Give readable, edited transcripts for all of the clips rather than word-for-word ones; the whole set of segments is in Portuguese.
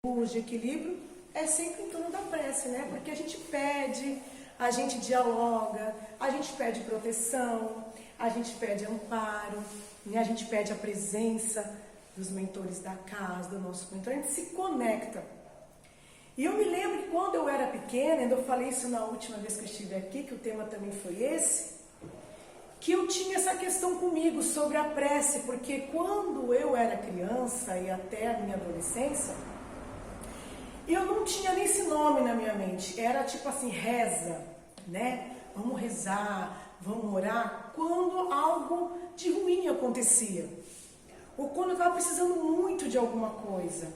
de equilíbrio é sempre em torno da prece, né? Porque a gente pede, a gente dialoga, a gente pede proteção, a gente pede amparo, né? A gente pede a presença dos mentores da casa, do nosso mentor, a gente se conecta. E eu me lembro que quando eu era pequena, ainda eu falei isso na última vez que eu estive aqui, que o tema também foi esse, que eu tinha essa questão comigo sobre a prece, porque quando eu era criança e até a minha adolescência, eu não tinha nem esse nome na minha mente, era tipo assim, reza, né? Vamos rezar, vamos orar, quando algo de ruim acontecia, ou quando eu estava precisando muito de alguma coisa.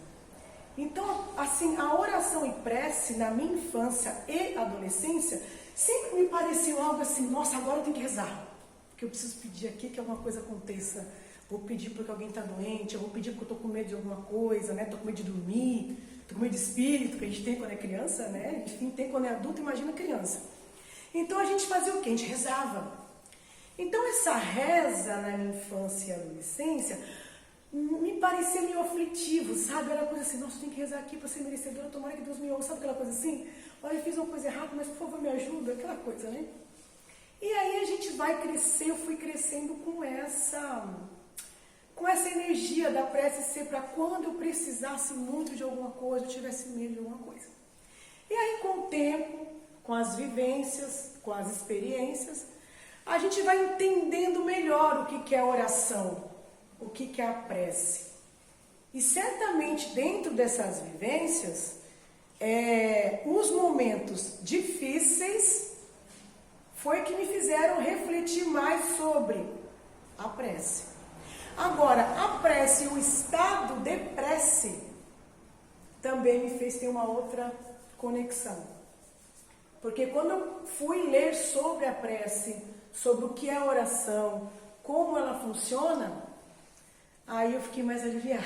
Então, assim, a oração e prece na minha infância e adolescência sempre me pareceu algo assim, nossa, agora eu tenho que rezar, porque eu preciso pedir aqui que alguma coisa aconteça. Vou pedir porque alguém está doente, eu vou pedir porque eu estou com medo de alguma coisa, né? Estou com medo de dormir, estou com medo de espírito, que a gente tem quando é criança, né? Enfim, tem quando é adulto, imagina criança. Então a gente fazia o quê? A gente rezava. Então essa reza na minha infância e adolescência me parecia meio aflitivo, sabe? Era coisa assim, nossa, eu tenho que rezar aqui para ser merecedora, tomara que Deus me ouça, sabe aquela coisa assim? Olha, eu fiz uma coisa errada, mas por favor me ajuda, aquela coisa, né? E aí a gente vai crescer, eu fui crescendo com essa energia da prece ser para quando eu precisasse muito de alguma coisa, eu tivesse medo de alguma coisa. E aí com o tempo, com as vivências, com as experiências, a gente vai entendendo melhor o que é a oração, o que é a prece. E certamente dentro dessas vivências, os momentos difíceis foi que me fizeram refletir mais sobre a prece. Agora, a prece e o estado de prece também me fez ter uma outra conexão. Porque quando eu fui ler sobre a prece, sobre o que é a oração, como ela funciona, aí eu fiquei mais aliviada,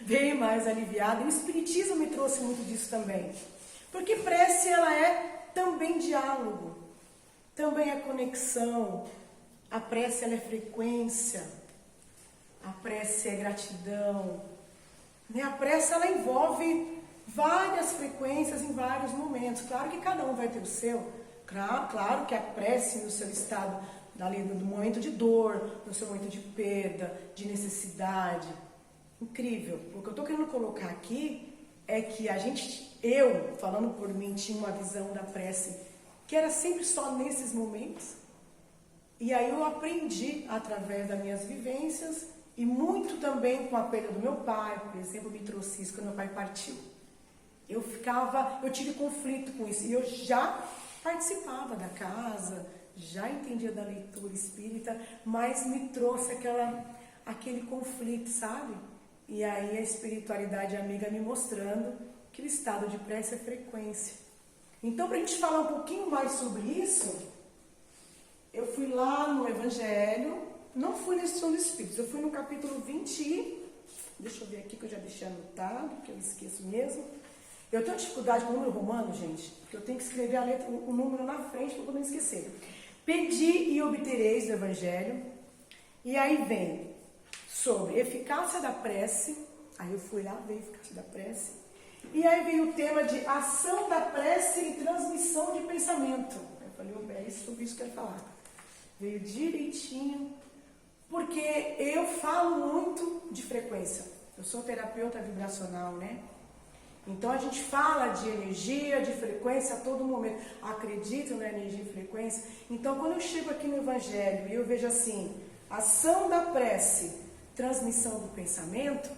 bem mais aliviada. E o Espiritismo me trouxe muito disso também. Porque prece, ela é também diálogo, também é conexão. A prece, ela é frequência. A prece é gratidão. A prece, ela envolve várias frequências em vários momentos. Claro que cada um vai ter o seu. Claro que a prece no seu estado, do momento de dor, no seu momento de perda, de necessidade. Incrível. O que eu estou querendo colocar aqui é que eu, falando por mim, tinha uma visão da prece que era sempre só nesses momentos. E aí eu aprendi através das minhas vivências e muito também com a perda do meu pai, por exemplo, me trouxe isso quando meu pai partiu. Eu tive conflito com isso e eu já participava da casa, já entendia da leitura espírita, mas me trouxe aquele conflito, sabe? E aí a espiritualidade amiga me mostrando que o estado de prece é frequência. Então, para a gente falar um pouquinho mais sobre isso, eu fui lá no Evangelho, não fui na Lição dos Espíritos, eu fui no capítulo 20, deixa eu ver aqui que eu já deixei anotado, que eu esqueço mesmo. Eu tenho dificuldade com o número romano, gente, porque eu tenho que escrever o número na frente para poder não esquecer. Pedi e obtereis do Evangelho, e aí vem sobre eficácia da prece, aí eu fui lá ver a eficácia da prece, e aí veio o tema de ação da prece e transmissão de pensamento. Eu falei, é sobre isso que eu quero falar. Veio direitinho, porque eu falo muito de frequência. Eu sou terapeuta vibracional, né? Então a gente fala de energia, de frequência a todo momento. Acredito na energia e frequência. Então quando eu chego aqui no Evangelho e eu vejo assim, ação da prece, transmissão do pensamento,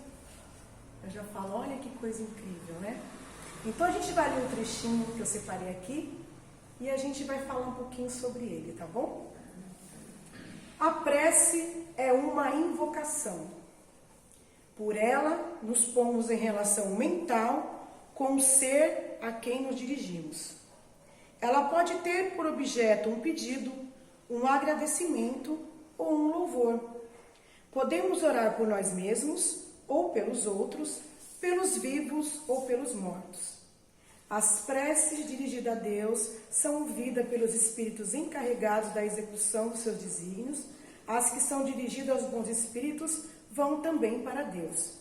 eu já falo, olha que coisa incrível, né? Então a gente vai ler um trechinho que eu separei aqui e a gente vai falar um pouquinho sobre ele, tá bom? A prece é uma invocação. Por ela, nos pomos em relação mental com o ser a quem nos dirigimos. Ela pode ter por objeto um pedido, um agradecimento ou um louvor. Podemos orar por nós mesmos ou pelos outros, pelos vivos ou pelos mortos. As preces dirigidas a Deus são ouvidas pelos espíritos encarregados da execução dos seus desígnios. As que são dirigidas aos bons espíritos vão também para Deus.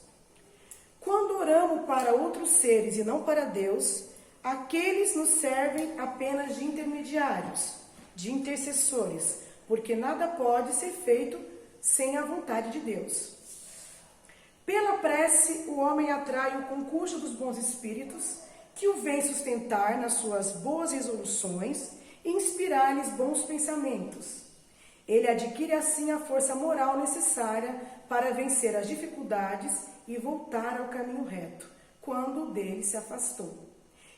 Quando oramos para outros seres e não para Deus, aqueles nos servem apenas de intermediários, de intercessores, porque nada pode ser feito sem a vontade de Deus. Pela prece, o homem atrai o concurso dos bons espíritos, que o vem sustentar nas suas boas resoluções e inspirar-lhes bons pensamentos. Ele adquire assim a força moral necessária para vencer as dificuldades e voltar ao caminho reto, quando dele se afastou.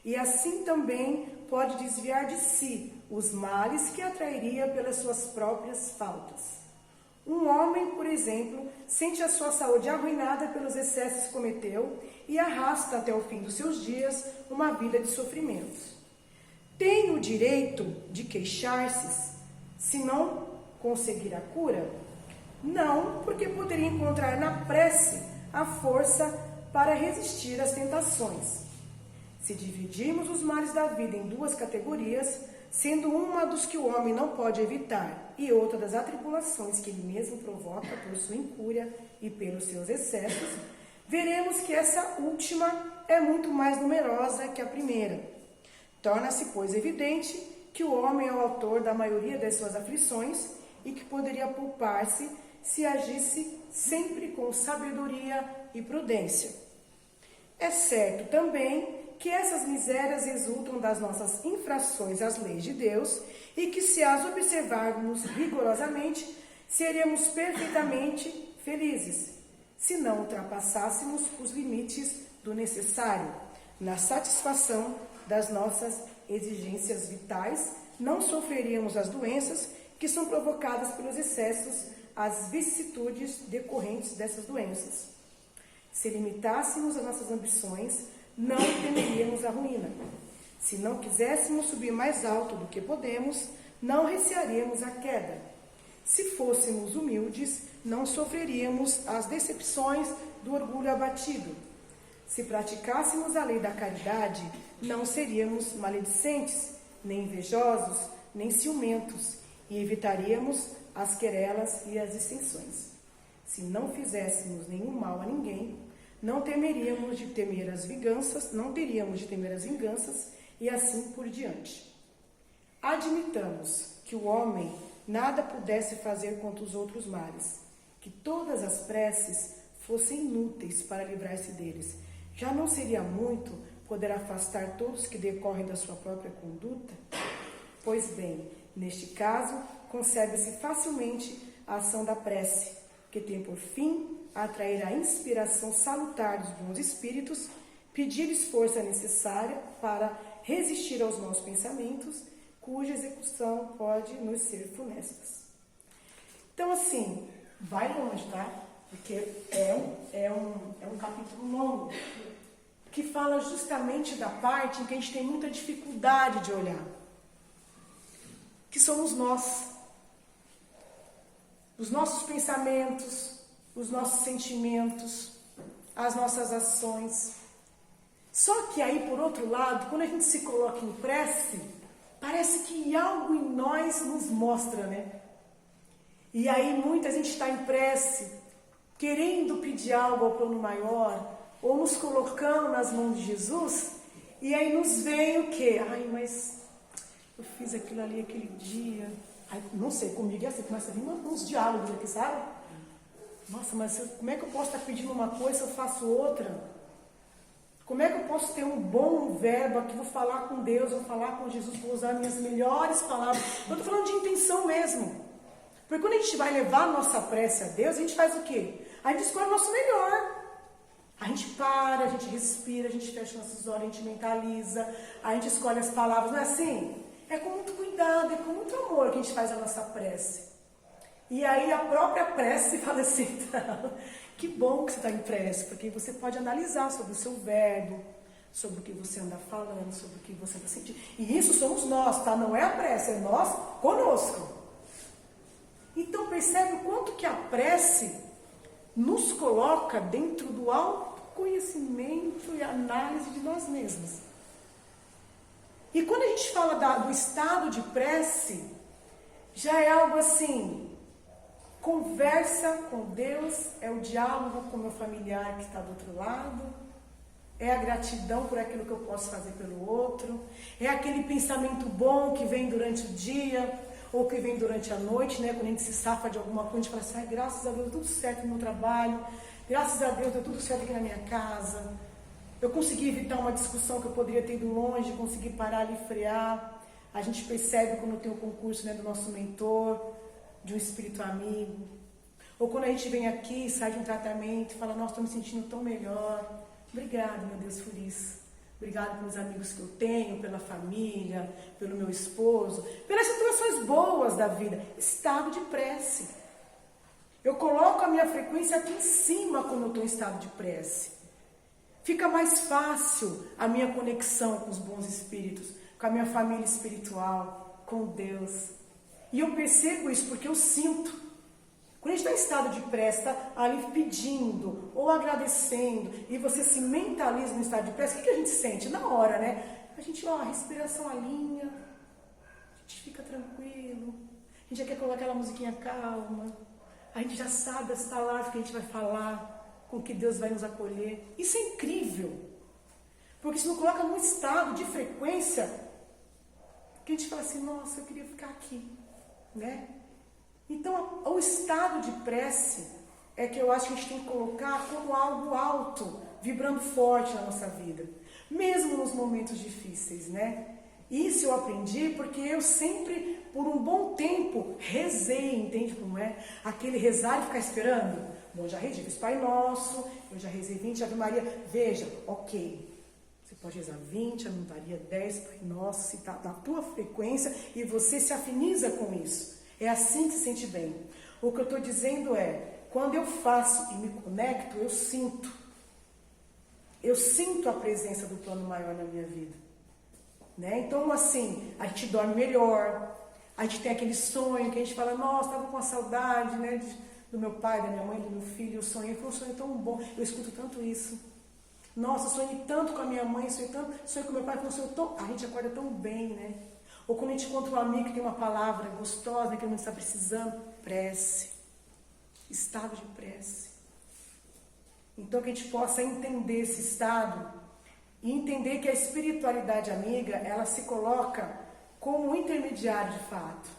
E assim também pode desviar de si os males que atrairia pelas suas próprias faltas. Um homem, por exemplo, sente a sua saúde arruinada pelos excessos que cometeu e arrasta até o fim dos seus dias uma vida de sofrimentos. Tem o direito de queixar-se se não conseguir a cura? Não, porque poderia encontrar na prece a força para resistir às tentações. Se dividirmos os males da vida em duas categorias, sendo uma dos que o homem não pode evitar e outra das atribulações que ele mesmo provoca por sua incúria e pelos seus excessos, veremos que essa última é muito mais numerosa que a primeira. Torna-se, pois, evidente que o homem é o autor da maioria das suas aflições e que poderia poupar-se se agisse sempre com sabedoria e prudência. É certo também que essas misérias resultam das nossas infrações às leis de Deus e que, se as observarmos rigorosamente, seremos perfeitamente felizes, se não ultrapassássemos os limites do necessário na satisfação das nossas exigências vitais, não sofreríamos as doenças que são provocadas pelos excessos, as vicissitudes decorrentes dessas doenças. Se limitássemos as nossas ambições, não temeríamos a ruína. Se não quiséssemos subir mais alto do que podemos, não recearíamos a queda. Se fôssemos humildes, não sofreríamos as decepções do orgulho abatido. Se praticássemos a lei da caridade, não seríamos maledicentes, nem invejosos, nem ciumentos, e evitaríamos as querelas e as dissensões. Se não fizéssemos nenhum mal a ninguém, não temeríamos de temer as vinganças, não teríamos de temer as vinganças, e assim por diante. Admitamos que o homem nada pudesse fazer contra os outros males, que todas as preces fossem inúteis para livrar-se deles. Já não seria muito poder afastar todos que decorrem da sua própria conduta? Pois bem, neste caso, concebe-se facilmente a ação da prece, que tem por fim atrair a inspiração salutar dos bons espíritos, pedir-lhes força necessária para resistir aos maus pensamentos, cuja execução pode nos ser funesta. Então, assim, vai longe, tá? Porque é um capítulo longo, que fala justamente da parte em que a gente tem muita dificuldade de olhar, que somos nós. Os nossos pensamentos, os nossos sentimentos, as nossas ações. Só que aí, por outro lado, quando a gente se coloca em prece, parece que algo em nós nos mostra, né? E aí muita gente está em prece, querendo pedir algo ao plano maior, ou nos colocando nas mãos de Jesus, e aí nos vem o quê? Ai, mas eu fiz aquilo ali aquele dia. Ai, não sei, comigo é assim, começa a vir uns diálogos aqui, sabe? Nossa, mas como é que eu posso estar pedindo uma coisa se eu faço outra? Como é que eu posso ter um bom verbo aqui, vou falar com Deus, vou falar com Jesus, vou usar minhas melhores palavras. Eu estou falando de intenção mesmo. Porque quando a gente vai levar a nossa prece a Deus, a gente faz o quê? A gente escolhe o nosso melhor. A gente para, a gente respira, a gente fecha nossos olhos, a gente mentaliza, a gente escolhe as palavras, não é assim? É com muito cuidado, é com muito amor que a gente faz a nossa prece. E aí a própria prece fala assim, que bom que você está em prece, porque você pode analisar sobre o seu verbo, sobre o que você anda falando, sobre o que você anda sentindo. E isso somos nós, tá? Não é a prece, é nós conosco. Então percebe o quanto que a prece nos coloca dentro do autoconhecimento e análise de nós mesmos. E quando a gente fala do estado de prece, já é algo assim, Conversa com Deus é o diálogo com o meu familiar que está do outro lado, é a gratidão por aquilo que eu posso fazer pelo outro, é aquele pensamento bom que vem durante o dia ou que vem durante a noite, né? Quando a gente se safa de alguma coisa, a gente fala assim, graças a Deus deu tudo certo no meu trabalho, graças a Deus deu tudo certo aqui na minha casa, eu consegui evitar uma discussão que eu poderia ter ido longe, consegui parar ali e frear. A gente percebe quando tem o concurso, né, do nosso mentor, de um espírito amigo. Ou quando a gente vem aqui, sai de um tratamento e fala, nossa, estou me sentindo tão melhor. Obrigado, meu Deus, por isso. Obrigado pelos amigos que eu tenho, pela família, pelo meu esposo, pelas situações boas da vida. Estado de prece. Eu coloco a minha frequência aqui em cima quando eu estou em estado de prece. Fica mais fácil a minha conexão com os bons espíritos, com a minha família espiritual, com Deus. E eu percebo isso porque eu sinto. Quando a gente está em estado de prece, está ali pedindo ou agradecendo, e você se mentaliza no estado de prece, o que a gente sente? Na hora, né? A gente, a respiração alinha, a gente fica tranquilo, a gente já quer colocar aquela musiquinha calma, a gente já sabe as palavras que a gente vai falar, com que Deus vai nos acolher. Isso é incrível, porque isso nos coloca num estado de frequência que a gente fala assim, nossa, eu queria ficar aqui, né? Então, o estado de prece é que eu acho que a gente tem que colocar como algo alto, vibrando forte na nossa vida, mesmo nos momentos difíceis, né? Isso eu aprendi porque eu sempre, por um bom tempo, rezei, entende como é? Aquele rezar e ficar esperando. Bom, já rezei, fiz Pai Nosso, eu já rezei 20 Ave Maria. Veja, ok, você pode rezar 20, Ave Maria, 10 Pai Nosso, se está na tua frequência e você se afiniza com isso. É assim que se sente bem. O que eu estou dizendo é, quando eu faço e me conecto, eu sinto. Eu sinto a presença do plano maior na minha vida. Né? Então, assim, a gente dorme melhor, a gente tem aquele sonho que a gente fala, nossa, estava com uma saudade, né, do meu pai, da minha mãe, do meu filho, eu sonhei, foi um sonho tão bom, eu escuto tanto isso. Nossa, eu sonhei tanto com a minha mãe, sonhei com meu pai, foi um sonho tão... A gente acorda tão bem, né? Ou quando a gente encontra um amigo que tem uma palavra gostosa, que a gente está precisando, prece, estado de prece. Então, que a gente possa entender esse estado e entender que a espiritualidade amiga, ela se coloca como um intermediário de fato.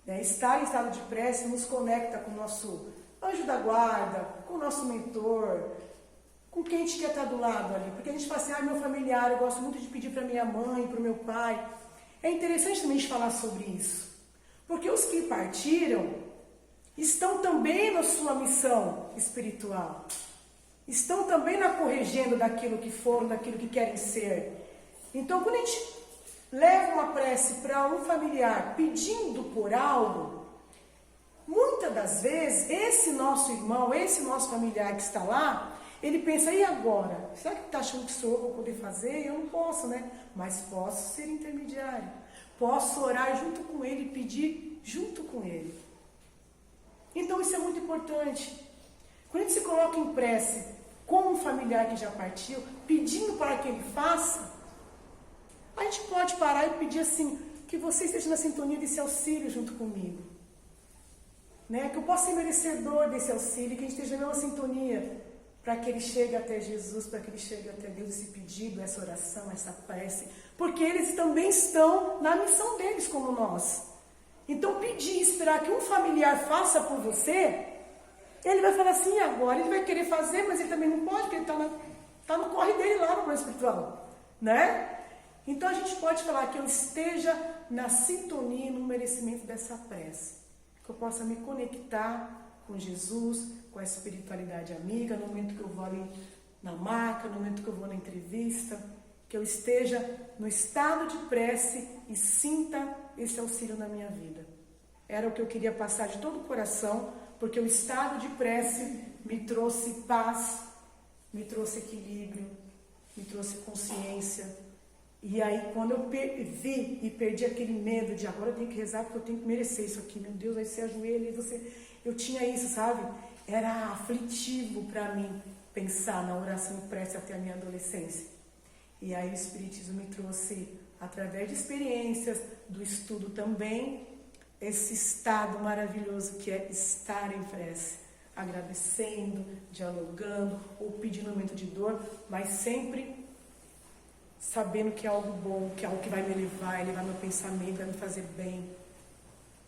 Estar em estado de prece nos conecta com o nosso anjo da guarda, com o nosso mentor, com quem a gente quer estar do lado ali. Porque a gente fala assim, meu familiar, eu gosto muito de pedir para minha mãe, para o meu pai. É interessante também a gente falar sobre isso. Porque os que partiram estão também na sua missão espiritual. Estão também na corrigendo daquilo que foram, daquilo que querem ser. Então, quando a gente leva uma prece para um familiar pedindo por algo, muitas das vezes, esse nosso irmão, esse nosso familiar que está lá, ele pensa, e agora? Será que está achando que sou eu que vou poder fazer? Eu não posso, né? Mas posso ser intermediário. Posso orar junto com ele, pedir junto com ele. Então, isso é muito importante. Quando a gente se coloca em prece com um familiar que já partiu, pedindo para que ele faça, a gente pode parar e pedir assim, que você esteja na sintonia desse auxílio junto comigo. Né? Que eu possa ser merecedor desse auxílio, que a gente esteja na mesma sintonia, para que ele chegue até Jesus, para que ele chegue até Deus, esse pedido, essa oração, essa prece. Porque eles também estão na missão deles como nós. Então pedir, esperar que um familiar faça por você, ele vai falar assim, agora ele vai querer fazer, mas ele também não pode, porque ele está no corre dele lá no plano espiritual. Né? Então a gente pode falar que eu esteja na sintonia, no merecimento dessa prece. Que eu possa me conectar com Jesus, com a espiritualidade amiga, no momento que eu vou ali na maca, no momento que eu vou na entrevista, que eu esteja no estado de prece e sinta esse auxílio na minha vida. Era o que eu queria passar de todo o coração, porque o estado de prece me trouxe paz, me trouxe equilíbrio, me trouxe consciência. E aí, quando eu vi e perdi aquele medo de agora eu tenho que rezar porque eu tenho que merecer isso aqui, meu Deus, aí você ajoelha e você... Eu tinha isso, sabe? Era aflitivo para mim pensar na oração e prece até a minha adolescência. E aí o Espiritismo me trouxe, através de experiências, do estudo também, esse estado maravilhoso que é estar em prece, agradecendo, dialogando ou pedindo um momento de dor, mas sempre sabendo que é algo bom, que é algo que vai me elevar meu pensamento, vai me fazer bem.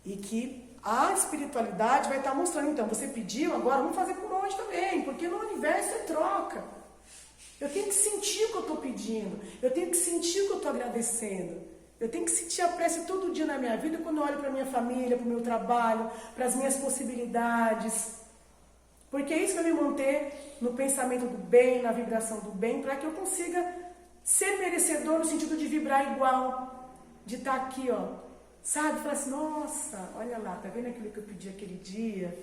E que a espiritualidade vai estar mostrando, então, você pediu, agora vamos fazer por onde também, porque no universo é troca. Eu tenho que sentir o que eu estou pedindo, eu tenho que sentir o que eu estou agradecendo. Eu tenho que sentir a prece todo dia na minha vida, quando eu olho para a minha família, para o meu trabalho, para as minhas possibilidades. Porque é isso que vai me manter no pensamento do bem, na vibração do bem, para que eu consiga ser merecedor no sentido de vibrar igual, de estar aqui, ó, sabe? Falar assim, nossa, olha lá, tá vendo aquilo que eu pedi aquele dia?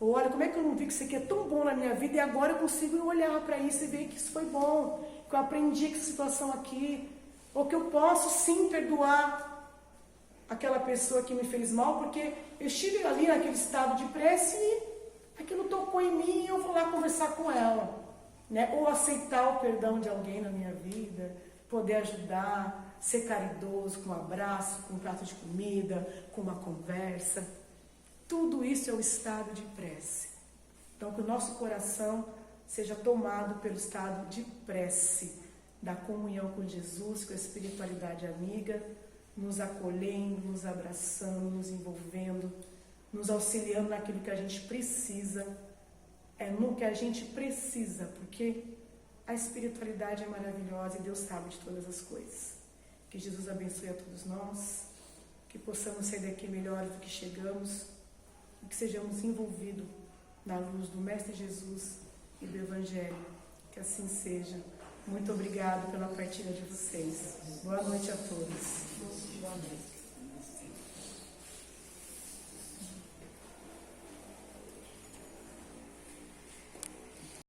Ou olha, como é que eu não vi que isso aqui é tão bom na minha vida e agora eu consigo olhar para isso e ver que isso foi bom, que eu aprendi com essa situação aqui, ou que eu posso sim perdoar aquela pessoa que me fez mal, porque eu estive ali naquele estado de prece e aquilo tocou em mim e eu vou lá conversar com ela, né? Ou aceitar o perdão de alguém na minha vida, poder ajudar, ser caridoso com um abraço, com um prato de comida, com uma conversa. Tudo isso é o estado de prece. Então, que o nosso coração seja tomado pelo estado de prece, da comunhão com Jesus, com a espiritualidade amiga, nos acolhendo, nos abraçando, nos envolvendo, nos auxiliando naquilo que a gente precisa. É no que a gente precisa, porque a espiritualidade é maravilhosa e Deus sabe de todas as coisas. Que Jesus abençoe a todos nós, que possamos sair daqui melhores do que chegamos, e que sejamos envolvidos na luz do Mestre Jesus e do Evangelho. Que assim seja. Muito obrigado pela partilha de vocês. Boa noite a todos. Boa noite.